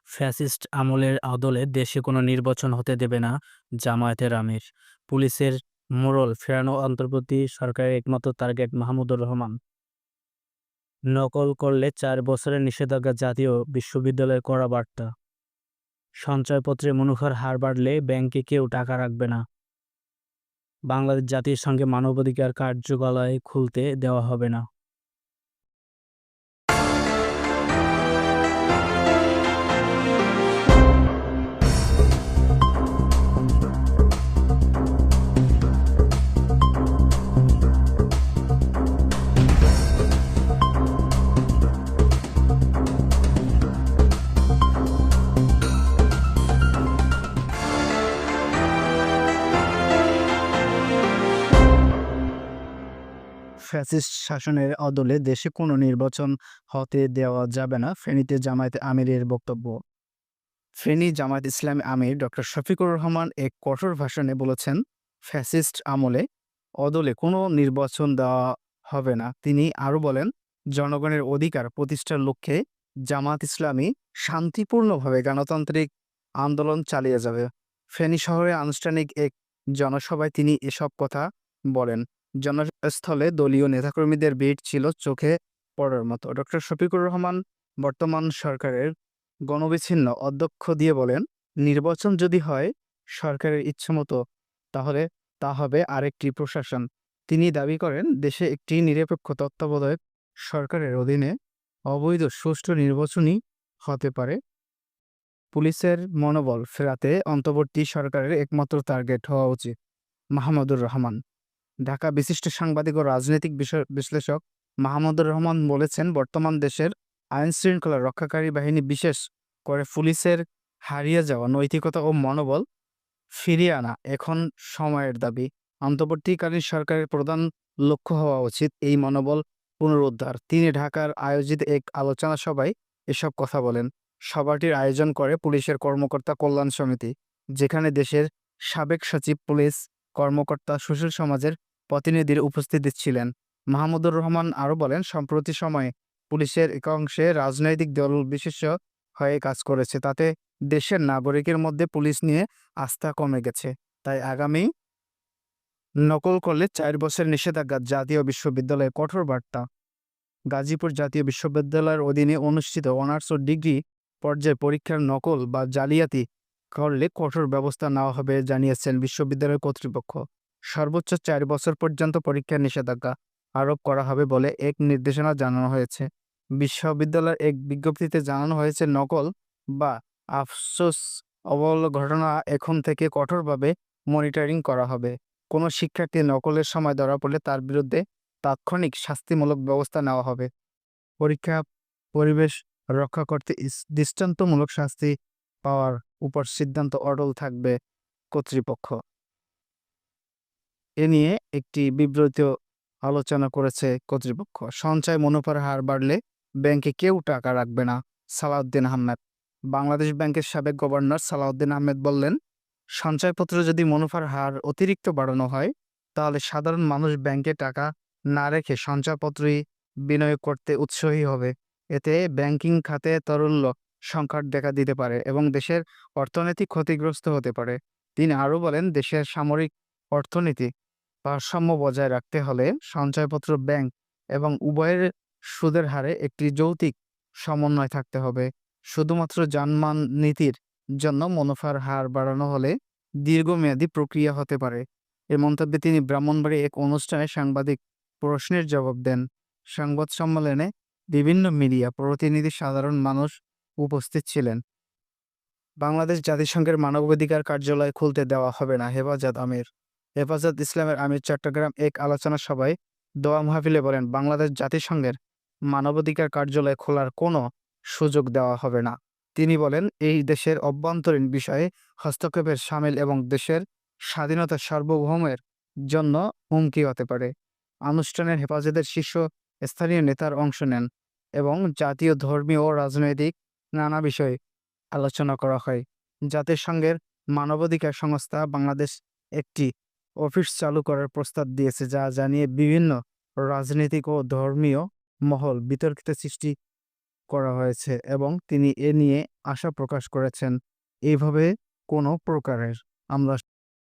Fascist আমলের আদলে দেশে কোনো নির্বাচন হতে দেবে না জামায়াতের আমির। পুলিশের মোড়ল ফেরানো অন্তর্বর্তী সরকারের একমাত্র টার্গেট মাহমুদুর রহমান। নকল করলে ৪ বছরের নিষেধাজ্ঞা, জাতীয় বিশ্ববিদ্যালয়ের কড়া বার্তা। সঞ্চয়পত্রে মুনাফার হার বাড়লে ব্যাংকে কেউ টাকা রাখবে না। বাংলাদেশ জাতিসংঘে মানবাধিকার কার্যালয় খুলতে দেওয়া হবে না। ফ্যাসিস্ট শাসনের অদলে দেশে কোনো নির্বাচন হতে দেওয়া যাবে না, ফেনীতে জামায়াতে আমিরের বক্তব্য। ফেনী জামায়াত ইসলামী আমির ডক্টর শফিকুর রহমান এক কঠোর ভাষণে বলেছেন, ফ্যাসিস্ট আমলে অদলে কোনো নির্বাচন দেওয়া হবে না। তিনি আরও বলেন, জনগণের অধিকার প্রতিষ্ঠার লক্ষ্যে জামায়াত ইসলামী শান্তিপূর্ণভাবে গণতান্ত্রিক আন্দোলন চালিয়ে যাবে। ফেনী শহরে আনুষ্ঠানিক এক জনসভায় তিনি এসব কথা বলেন। জনস্থলে দলীয় নেতাকর্মীদের ভিড় ছিল চোখে পড়ার মতো। ডক্টর শফিকুর রহমান বর্তমান সরকারের গণবিচ্ছিন্ন অধ্যক্ষ দিয়ে বলেন, নির্বাচন যদি হয় সরকারের ইচ্ছামতো, তাহলে তা হবে আরেকটি প্রশাসন। তিনি দাবি করেন, দেশে একটি নিরপেক্ষ তত্ত্বাবধায়ক সরকারের অধীনে অবৈধ সুষ্ঠু নির্বাচনই হতে পারে। পুলিশের মনোবল ফেরাতে অন্তর্বর্তী সরকারের একমাত্র টার্গেট হওয়া উচিত মাহমুদুর রহমান। ঢাকা বিশিষ্ট সাংবাদিক ও রাজনৈতিক বিশ্লেষক মাহমুদুর রহমান বলেছেন, বর্তমান দেশের আইন শৃঙ্খলা রক্ষাকারী বাহিনী, বিশেষ করে পুলিশের হারিয়ে যাওয়া নৈতিকতা ও মনোবল ফিরিয়ে আনা এখন সময়ের দাবি। অন্তর্বর্তীকালীন সরকারের প্রধান লক্ষ্য হওয়া উচিত এই মনোবল পুনরুদ্ধার। তিনি ঢাকার আয়োজিত এক আলোচনা সভায় এসব কথা বলেন। সভাটির আয়োজন করে পুলিশের কর্মকর্তা কল্যাণ সমিতি, যেখানে দেশের সাবেক সচিব, পুলিশ কর্মকর্তা, সুশীল সমাজের প্রতিনিধির উপস্থিতি ছিলেন। মাহমুদুর রহমান আরও বলেন, সম্প্রতি সময়ে পুলিশের একাংশে রাজনৈতিক দল বিশেষ হয়ে কাজ করেছে। তাতে দেশের নাগরিকের মধ্যে পুলিশ নিয়ে আস্থা কমে গেছে। তাই আগামী নকল করলে ৪ বছর নিষেধাজ্ঞা, জাতীয় বিশ্ববিদ্যালয়ে কঠোর বার্তা। গাজীপুর জাতীয় বিশ্ববিদ্যালয়ের অধীনে অনুষ্ঠিত অনার্স ও ডিগ্রি পর্যায়ে পরীক্ষার নকল বা জালিয়াতি করলে কঠোর ব্যবস্থা নেওয়া হবে জানিয়েছেন বিশ্ববিদ্যালয় কর্তৃপক্ষ। সর্বোচ্চ ৪ বছর পর্যন্ত পরীক্ষার নিষেধাজ্ঞা আরোপ করা হবে বলে এক নির্দেশনা জানানো হয়েছে। বিশ্ববিদ্যালয়ের এক বিজ্ঞপ্তিতে জানানো হয়েছে, নকল বা আফসোস ঘটনা এখন থেকে কঠোরভাবে মনিটরিং করা হবে। কোনো শিক্ষার্থী নকলের সময় ধরা পড়লে তার বিরুদ্ধে তাৎক্ষণিক শাস্তিমূলক ব্যবস্থা নেওয়া হবে। পরীক্ষা পরিবেশ রক্ষা করতে দৃষ্টান্তমূলক শাস্তি পাওয়ার উপর সিদ্ধান্ত অটল থাকবে কর্তৃপক্ষ। এ নিয়ে একটি বিবৃতিও আলোচনা করেছে কর্তৃপক্ষ। সঞ্চয় মুনাফার হার বাড়লে ব্যাংকে কেউ টাকা রাখবে না, সালাউদ্দিন আহমেদ। বাংলাদেশ ব্যাংকের সাবেক গভর্নর সালাউদ্দিন আহমেদ বললেন, সঞ্চয়পত্র যদি মুনাফার হার অতিরিক্ত বাড়ানো হয়, তাহলে সাধারণ মানুষ ব্যাংকে টাকা না রেখে সঞ্চয়পত্রই বিনিয়োগ করতে উৎসাহী হবে। এতে ব্যাংকিং খাতে তারল্য সংকট দেখা দিতে পারে এবং দেশের অর্থনীতি ক্ষতিগ্রস্ত হতে পারে। তিনি আরও বলেন, দেশের সামরিক অর্থনীতি ভারসাম্য বজায় রাখতে হলে সঞ্চয়পত্র, ব্যাংক এবং উভয়ের সুদের হারে একটি যৌক্তিক সমন্বয় থাকতে হবে। শুধুমাত্র জানমাল নীতির জন্য মুনাফার হার বাড়ানো হলে দীর্ঘমেয়াদী প্রক্রিয়া হতে পারে। এ মন্তব্যে তিনি ব্রাহ্মণবাড়িয়া এক অনুষ্ঠানে সাংবাদিক প্রশ্নের জবাব দেন। সংবাদ সম্মেলনে বিভিন্ন মিডিয়া প্রতিনিধি, সাধারণ মানুষ উপস্থিত ছিলেন। বাংলাদেশ জাতিসংঘের মানবাধিকার কার্যালয় খুলতে দেওয়া হবে না, হেফাজত আমির। হেফাজত ইসলামের আমির চট্টগ্রাম এক আলোচনা সভায় দোয়া মাহফিলে বলেন, বাংলাদেশ জাতিসংঘের মানবাধিকার কার্যালয় খোলার কোনো সুযোগ দেওয়া হবে না। তিনি বলেন, এই দেশের অভ্যন্তরীণ বিষয়ে হস্তক্ষেপের শামিল এবং দেশের স্বাধীনতা সার্বভৌমের জন্য হুমকি হতে পারে। অনুষ্ঠানের হেফাজতের শীর্ষ স্থানীয় নেতার অংশ নেন এবং জাতীয়, ধর্মীয় ও রাজনৈতিক নানা বিষয়ে আলোচনা করা হয়। জাতিসংঘের মানবাধিকার সংস্থা বাংলাদেশ একটি অফিস চালু করার প্রস্তাব দিয়েছে, যা জানিয়ে বিভিন্ন রাজনৈতিক ও ধর্মীয় মহল বিতর্কিত সৃষ্টি করা হয়েছে এবং তিনি এ নিয়ে আশা প্রকাশ করেছেন, এভাবে কোনো প্রকারের আমরা